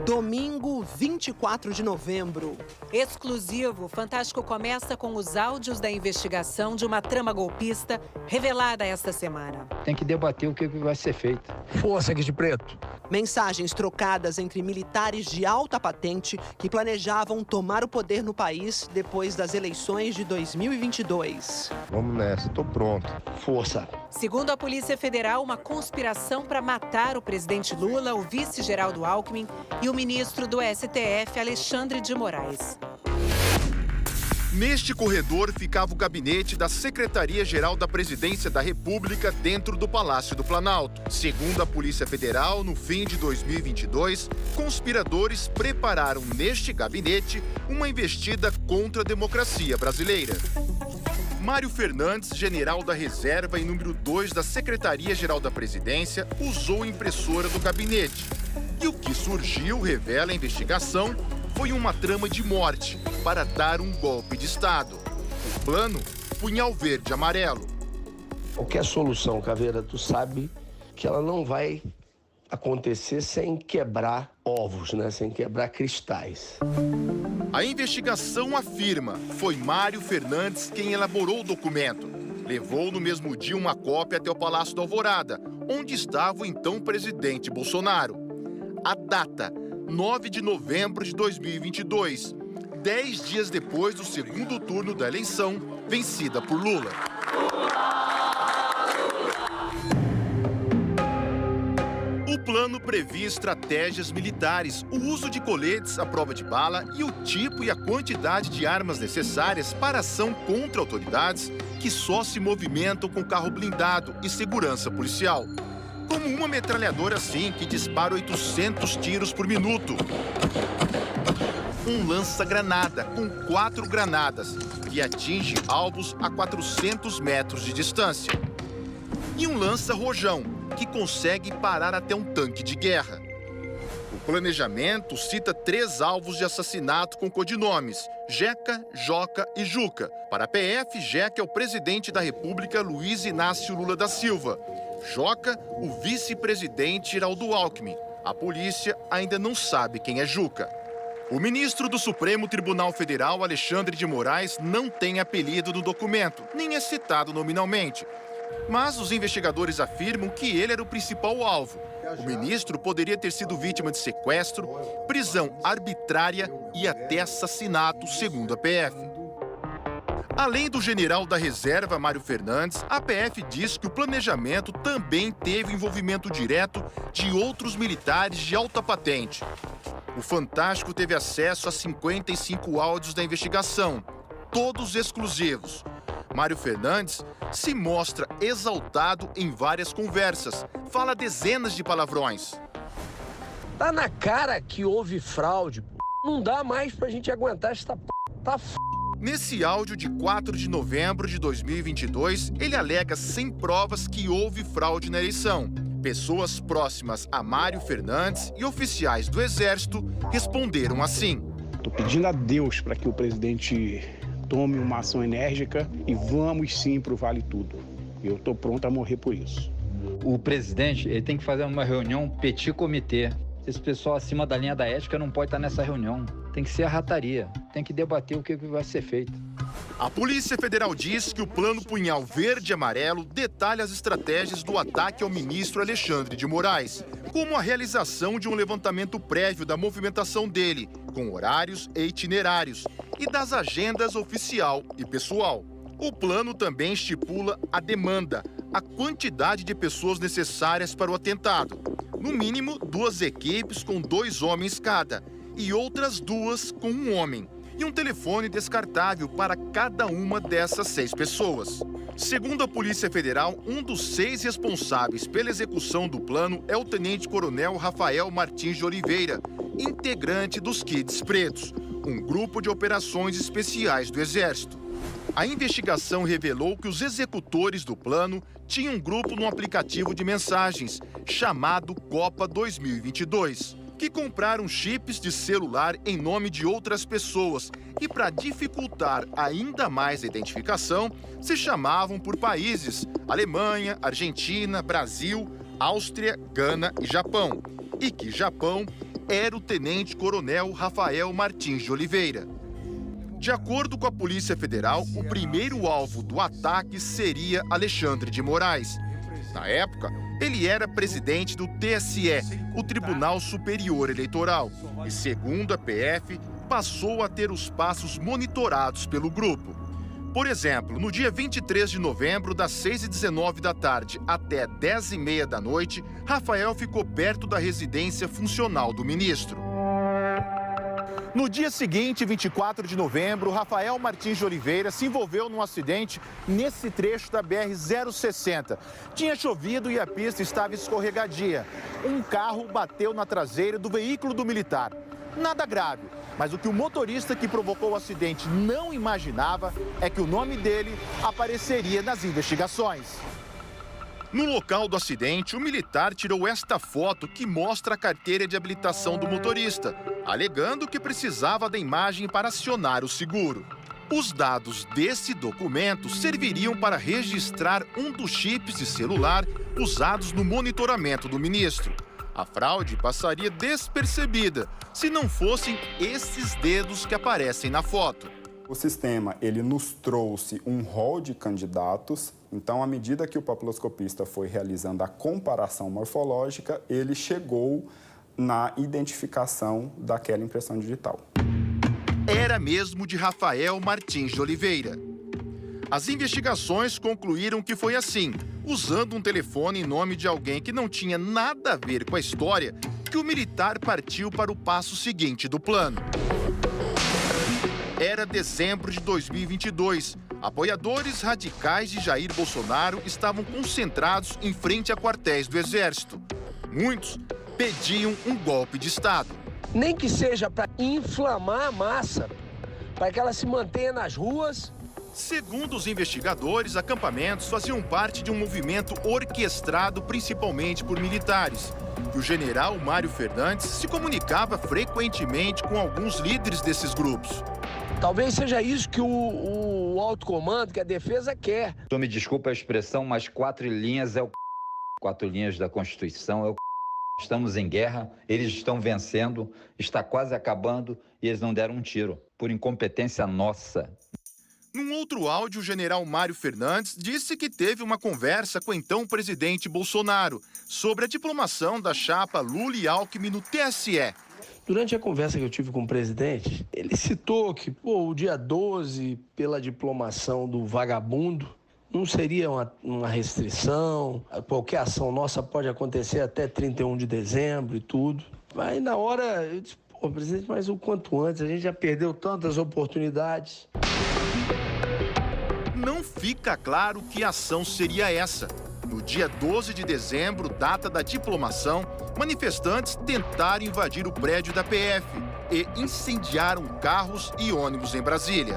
Domingo, 24 de novembro. Exclusivo, Fantástico começa com os áudios da investigação de uma trama golpista revelada esta semana. Tem que debater o que vai ser feito. Força aqui de preto. Mensagens trocadas entre militares de alta patente que planejavam tomar o poder no país depois das eleições de 2022. Vamos nessa, tô pronto. Força. Segundo a Polícia Federal, uma conspiração para matar o presidente Lula, o vice Geraldo Alckmin e o ministro do STF, Alexandre de Moraes. Neste corredor ficava o gabinete da Secretaria-Geral da Presidência da República dentro do Palácio do Planalto. Segundo a Polícia Federal, no fim de 2022, conspiradores prepararam neste gabinete uma investida contra a democracia brasileira. Mário Fernandes, general da reserva e número 2 da Secretaria-Geral da Presidência, usou a impressora do gabinete. E o que surgiu, revela a investigação, foi uma trama de morte para dar um golpe de Estado. O plano, punhal verde e amarelo. Qualquer solução, Caveira, tu sabe que ela não vai acontecer sem quebrar ovos, né? Sem quebrar cristais. A investigação afirma que foi Mário Fernandes quem elaborou o documento. Levou no mesmo dia uma cópia até o Palácio da Alvorada, onde estava o então presidente Bolsonaro. A data, 9 de novembro de 2022, 10 dias depois do segundo turno da eleição, vencida por Lula. O plano previa estratégias militares, o uso de coletes à prova de bala e o tipo e a quantidade de armas necessárias para ação contra autoridades que só se movimentam com carro blindado e segurança policial. Como uma metralhadora assim que dispara 800 tiros por minuto. Um lança-granada com 4 granadas que atinge alvos a 400 metros de distância. E um lança-rojão que consegue parar até um tanque de guerra. O planejamento cita 3 alvos de assassinato com codinomes: Jeca, Joca e Juca. Para a PF, Jeca é o presidente da República Luiz Inácio Lula da Silva. Joca, o vice-presidente Geraldo Alckmin. A polícia ainda não sabe quem é Juca. O ministro do Supremo Tribunal Federal, Alexandre de Moraes, não tem apelido no documento, nem é citado nominalmente. Mas os investigadores afirmam que ele era o principal alvo. O ministro poderia ter sido vítima de sequestro, prisão arbitrária e até assassinato, segundo a PF. Além do general da reserva, Mário Fernandes, a PF diz que o planejamento também teve envolvimento direto de outros militares de alta patente. O Fantástico teve acesso a 55 áudios da investigação, todos exclusivos. Mário Fernandes se mostra exaltado em várias conversas, fala dezenas de palavrões. Tá na cara que houve fraude. Não dá mais pra gente aguentar esta tá Nesse áudio de 4 de novembro de 2022, ele alega sem provas que houve fraude na eleição. Pessoas próximas a Mário Fernandes e oficiais do Exército responderam assim. Estou pedindo a Deus para que o presidente tome uma ação enérgica e vamos sim para o Vale Tudo. Eu estou pronto a morrer por isso. O presidente ele tem que fazer uma reunião petit comitê. Esse pessoal acima da linha da ética não pode estar nessa reunião. Tem que ser a rataria. Tem que debater o que vai ser feito. A Polícia Federal diz que o plano punhal verde e amarelo detalha as estratégias do ataque ao ministro Alexandre de Moraes, como a realização de um levantamento prévio da movimentação dele, com horários e itinerários, e das agendas oficial e pessoal. O plano também estipula a demanda, a quantidade de pessoas necessárias para o atentado. No mínimo, 2 equipes com 2 homens cada, e outras 2 com 1 homem. E um telefone descartável para cada uma dessas 6 pessoas. Segundo a Polícia Federal, um dos 6 responsáveis pela execução do plano é o tenente-coronel Rafael Martins de Oliveira, integrante dos Kids Pretos, um grupo de operações especiais do Exército. A investigação revelou que os executores do plano tinham um grupo no aplicativo de mensagens chamado Copa 2022. Que compraram chips de celular em nome de outras pessoas e, para dificultar ainda mais a identificação, se chamavam por países: Alemanha, Argentina, Brasil, Áustria, Gana e Japão. E que Japão era o tenente-coronel Rafael Martins de Oliveira. De acordo com a Polícia Federal, o primeiro alvo do ataque seria Alexandre de Moraes. Na época, ele era presidente do TSE, o Tribunal Superior Eleitoral, e, segundo a PF, passou a ter os passos monitorados pelo grupo. Por exemplo, no dia 23 de novembro, das 6h19 da tarde até 10h30 da noite, Rafael ficou perto da residência funcional do ministro. No dia seguinte, 24 de novembro, Rafael Martins de Oliveira se envolveu num acidente nesse trecho da BR-060. Tinha chovido e a pista estava escorregadia. Um carro bateu na traseira do veículo do militar. Nada grave, mas o que o motorista que provocou o acidente não imaginava é que o nome dele apareceria nas investigações. No local do acidente, o militar tirou esta foto que mostra a carteira de habilitação do motorista, alegando que precisava da imagem para acionar o seguro. Os dados desse documento serviriam para registrar um dos chips de celular usados no monitoramento do ministro. A fraude passaria despercebida se não fossem esses dedos que aparecem na foto. O sistema, ele nos trouxe um rol de candidatos, então, à medida que o papiloscopista foi realizando a comparação morfológica, ele chegou na identificação daquela impressão digital. Era mesmo de Rafael Martins de Oliveira. As investigações concluíram que foi assim, usando um telefone em nome de alguém que não tinha nada a ver com a história, que o militar partiu para o passo seguinte do plano. Era dezembro de 2022. Apoiadores radicais de Jair Bolsonaro estavam concentrados em frente a quartéis do Exército. Muitos pediam um golpe de Estado. Nem que seja para inflamar a massa, para que ela se mantenha nas ruas. Segundo os investigadores, acampamentos faziam parte de um movimento orquestrado principalmente por militares. E o general Mário Fernandes se comunicava frequentemente com alguns líderes desses grupos. Talvez seja isso que o alto comando, que a defesa quer. Me desculpa a expressão, mas 4 linhas é o 4 linhas da Constituição é o Estamos em guerra, eles estão vencendo, está quase acabando e eles não deram um tiro, por incompetência nossa. Num outro áudio, o general Mário Fernandes disse que teve uma conversa com o então presidente Bolsonaro sobre a diplomação da chapa Lula e Alckmin no TSE. Durante a conversa que eu tive com o presidente, ele citou que o dia 12, pela diplomação do vagabundo, não seria uma restrição, qualquer ação nossa pode acontecer até 31 de dezembro e tudo. Aí na hora eu disse, presidente, mas o quanto antes, a gente já perdeu tantas oportunidades. Não fica claro que ação seria essa. No dia 12 de dezembro, data da diplomação, manifestantes tentaram invadir o prédio da PF e incendiaram carros e ônibus em Brasília.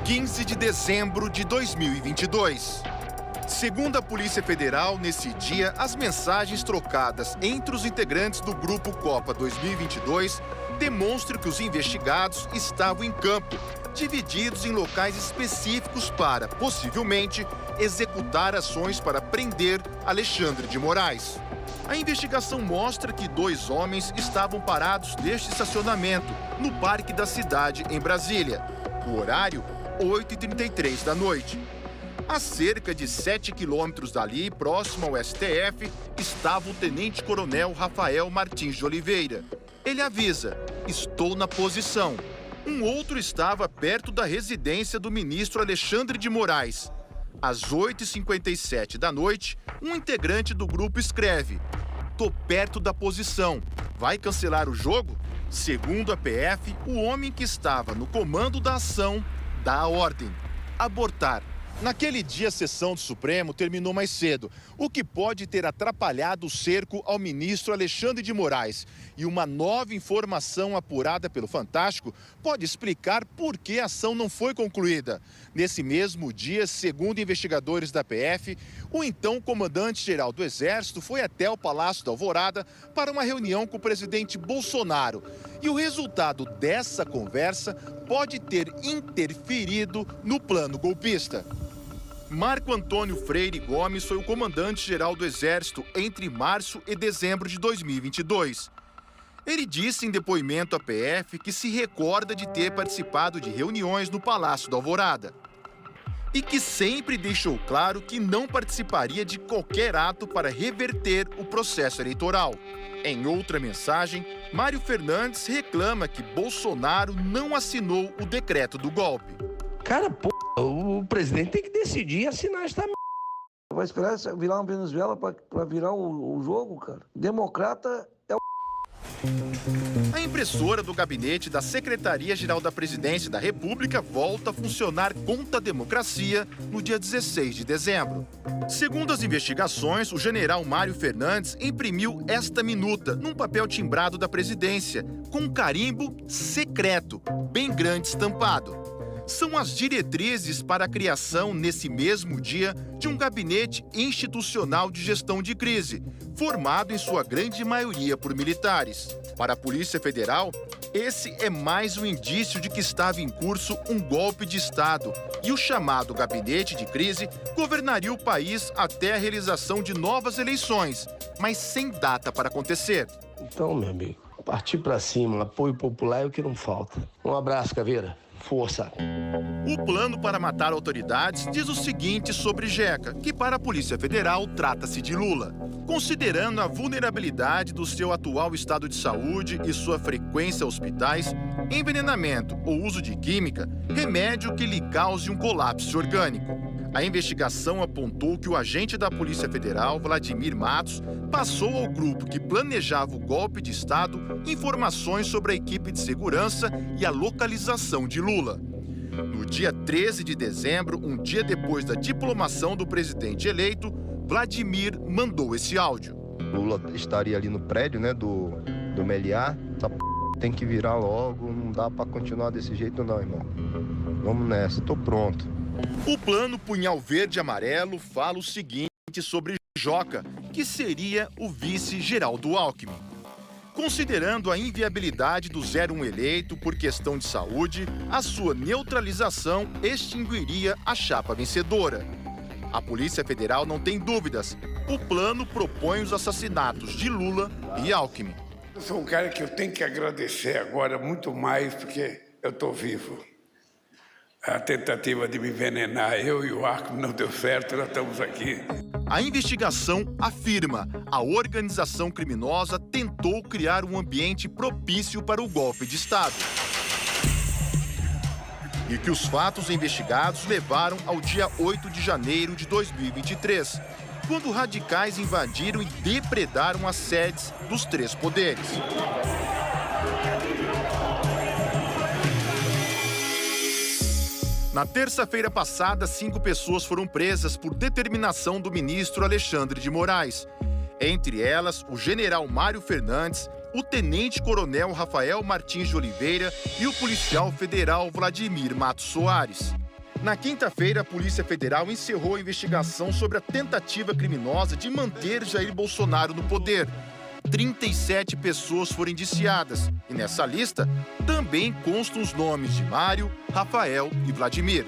15 de dezembro de 2022. Segundo a Polícia Federal, nesse dia, as mensagens trocadas entre os integrantes do Grupo Copa 2022 demonstram que os investigados estavam em campo, divididos em locais específicos para, possivelmente, executar ações para prender Alexandre de Moraes. A investigação mostra que 2 homens estavam parados neste estacionamento, no Parque da Cidade, em Brasília. O horário, 8h33 da noite. A cerca de 7 quilômetros dali, próximo ao STF, estava o tenente-coronel Rafael Martins de Oliveira. Ele avisa, estou na posição. Um outro estava perto da residência do ministro Alexandre de Moraes. Às 8h57 da noite, um integrante do grupo escreve: tô perto da posição. Vai cancelar o jogo? Segundo a PF, o homem que estava no comando da ação dá a ordem: abortar. Naquele dia, a sessão do Supremo terminou mais cedo, o que pode ter atrapalhado o cerco ao ministro Alexandre de Moraes. E uma nova informação apurada pelo Fantástico pode explicar por que a ação não foi concluída. Nesse mesmo dia, segundo investigadores da PF, o então comandante-geral do Exército foi até o Palácio da Alvorada para uma reunião com o presidente Bolsonaro. E o resultado dessa conversa pode ter interferido no plano golpista. Marco Antônio Freire Gomes foi o comandante-geral do Exército entre março e dezembro de 2022. Ele disse em depoimento à PF que se recorda de ter participado de reuniões no Palácio da Alvorada e que sempre deixou claro que não participaria de qualquer ato para reverter o processo eleitoral. Em outra mensagem, Mário Fernandes reclama que Bolsonaro não assinou o decreto do golpe. Cara, o presidente tem que decidir e assinar esta merda. Vai esperar virar uma Venezuela para virar o jogo, cara? Democrata é o... A impressora do gabinete da Secretaria-Geral da Presidência da República volta a funcionar contra a democracia no dia 16 de dezembro. Segundo as investigações, o general Mário Fernandes imprimiu esta minuta num papel timbrado da presidência, com um carimbo secreto, bem grande estampado. São as diretrizes para a criação, nesse mesmo dia, de um gabinete institucional de gestão de crise, formado em sua grande maioria por militares. Para a Polícia Federal, esse é mais um indício de que estava em curso um golpe de Estado e o chamado gabinete de crise governaria o país até a realização de novas eleições, mas sem data para acontecer. Então, meu amigo, partir para cima, apoio popular é o que não falta. Um abraço, Caveira. Força. O plano para matar autoridades diz o seguinte sobre Jeca, que para a Polícia Federal trata-se de Lula. Considerando a vulnerabilidade do seu atual estado de saúde e sua frequência a hospitais, envenenamento ou uso de química, remédio que lhe cause um colapso orgânico. A investigação apontou que o agente da Polícia Federal, Vladimir Matos, passou ao grupo que planejava o golpe de Estado informações sobre a equipe de segurança e a localização de Lula. No dia 13 de dezembro, um dia depois da diplomação do presidente eleito, Vladimir mandou esse áudio. Lula estaria ali no prédio, né, do Meliá. Essa tem que virar logo, não dá para continuar desse jeito não, irmão. Vamos nessa, tô pronto. O plano Punhal Verde e Amarelo fala o seguinte sobre Joca, que seria o vice-geral do Alckmin. Considerando a inviabilidade do 01 eleito por questão de saúde, a sua neutralização extinguiria a chapa vencedora. A Polícia Federal não tem dúvidas. O plano propõe os assassinatos de Lula e Alckmin. Eu sou um cara que eu tenho que agradecer agora muito mais porque eu estou vivo. A tentativa de me envenenar, eu e o Alckmin não deu certo, nós estamos aqui. A investigação afirma que a organização criminosa tentou criar um ambiente propício para o golpe de Estado. E que os fatos investigados levaram ao dia 8 de janeiro de 2023, quando radicais invadiram e depredaram as sedes dos três poderes. Na terça-feira passada, 5 pessoas foram presas por determinação do ministro Alexandre de Moraes. Entre elas, o general Mário Fernandes, o tenente-coronel Rafael Martins de Oliveira e o policial federal Vladimir Matos Soares. Na quinta-feira, a Polícia Federal encerrou a investigação sobre a tentativa criminosa de manter Jair Bolsonaro no poder. 37 pessoas foram indiciadas e nessa lista também constam os nomes de Mário, Rafael e Vladimir.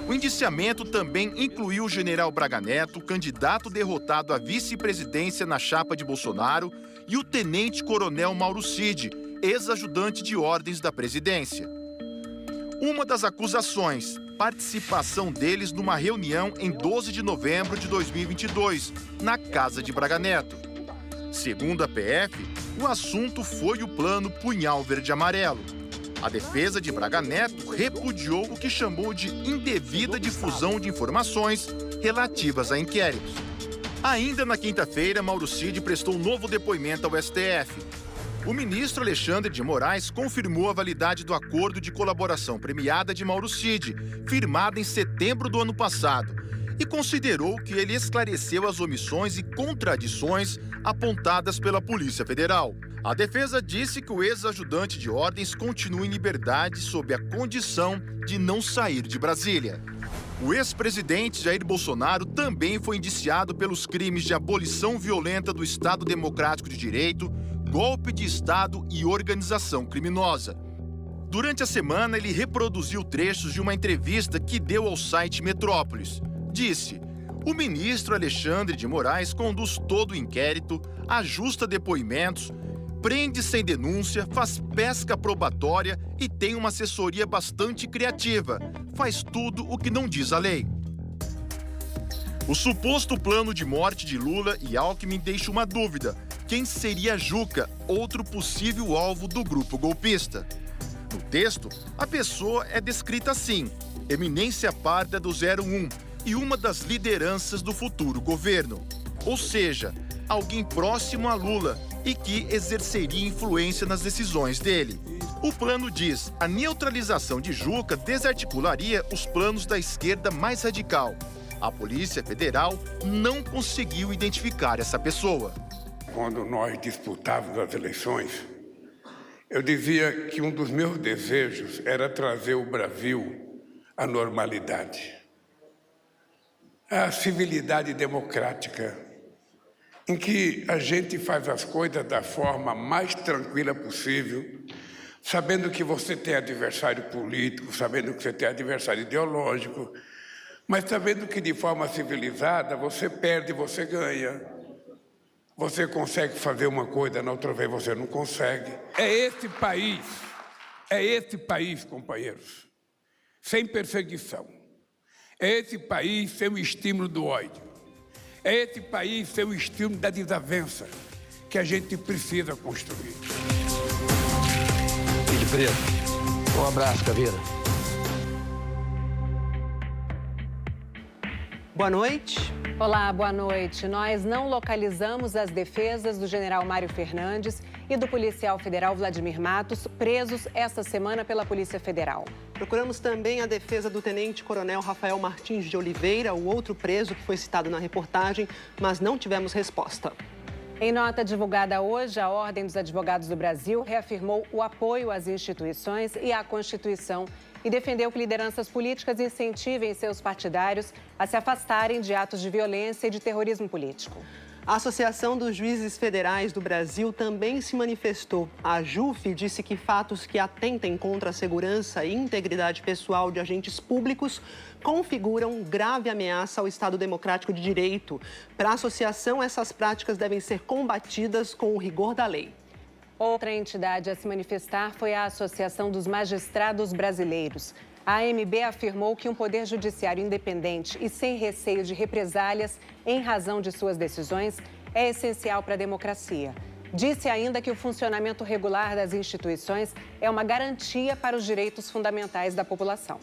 O indiciamento também incluiu o general Braga Neto, candidato derrotado à vice-presidência na chapa de Bolsonaro, e o tenente-coronel Mauro Cid, ex-ajudante de ordens da presidência. Uma das acusações, participação deles numa reunião em 12 de novembro de 2022, na casa de Braga Neto. Segundo a PF, o assunto foi o plano Punhal Verde e Amarelo. A defesa de Braga Neto repudiou o que chamou de indevida difusão de informações relativas a inquéritos. Ainda na quinta-feira, Mauro Cid prestou um novo depoimento ao STF. O ministro Alexandre de Moraes confirmou a validade do acordo de colaboração premiada de Mauro Cid, firmado em setembro do ano passado, e considerou que ele esclareceu as omissões e contradições apontadas pela Polícia Federal. A defesa disse que o ex-ajudante de ordens continua em liberdade sob a condição de não sair de Brasília. O ex-presidente Jair Bolsonaro também foi indiciado pelos crimes de abolição violenta do Estado Democrático de Direito, golpe de Estado e organização criminosa. Durante a semana, ele reproduziu trechos de uma entrevista que deu ao site Metrópolis. disse: o ministro Alexandre de Moraes conduz todo o inquérito, ajusta depoimentos, prende sem denúncia, faz pesca probatória e tem uma assessoria bastante criativa. Faz tudo o que não diz a lei. O suposto plano de morte de Lula e Alckmin deixa uma dúvida: quem seria Juca, outro possível alvo do grupo golpista? No texto, a pessoa é descrita assim: eminência parda do 01 e uma das lideranças do futuro governo. Ou seja, alguém próximo a Lula e que exerceria influência nas decisões dele. O plano diz: a neutralização de Juca desarticularia os planos da esquerda mais radical. A Polícia Federal não conseguiu identificar essa pessoa. Quando nós disputávamos as eleições, eu dizia que um dos meus desejos era trazer o Brasil à normalidade, à civilidade democrática, em que a gente faz as coisas da forma mais tranquila possível, sabendo que você tem adversário político, sabendo que você tem adversário ideológico, mas sabendo que de forma civilizada você perde, você ganha. Você consegue fazer uma coisa, na outra vez você não consegue. É esse país, companheiros, sem perseguição. É esse país sem o estímulo do ódio. É esse país sem o estímulo da desavença que a gente precisa construir. Filho Preto, um abraço, Caveira. Boa noite. Olá, boa noite. Nós não localizamos as defesas do general Mário Fernandes e do policial federal Vladimir Matos, presos esta semana pela Polícia Federal. Procuramos também a defesa do tenente-coronel Rafael Martins de Oliveira, o outro preso que foi citado na reportagem, mas não tivemos resposta. Em nota divulgada hoje, a Ordem dos Advogados do Brasil reafirmou o apoio às instituições e à Constituição e defendeu que lideranças políticas incentivem seus partidários a se afastarem de atos de violência e de terrorismo político. A Associação dos Juízes Federais do Brasil também se manifestou. A JUF disse que fatos que atentem contra a segurança e integridade pessoal de agentes públicos configuram grave ameaça ao Estado Democrático de Direito. Para a associação, essas práticas devem ser combatidas com o rigor da lei. Outra entidade a se manifestar foi a Associação dos Magistrados Brasileiros. A AMB afirmou que um poder judiciário independente e sem receio de represálias em razão de suas decisões é essencial para a democracia. Disse ainda que o funcionamento regular das instituições é uma garantia para os direitos fundamentais da população.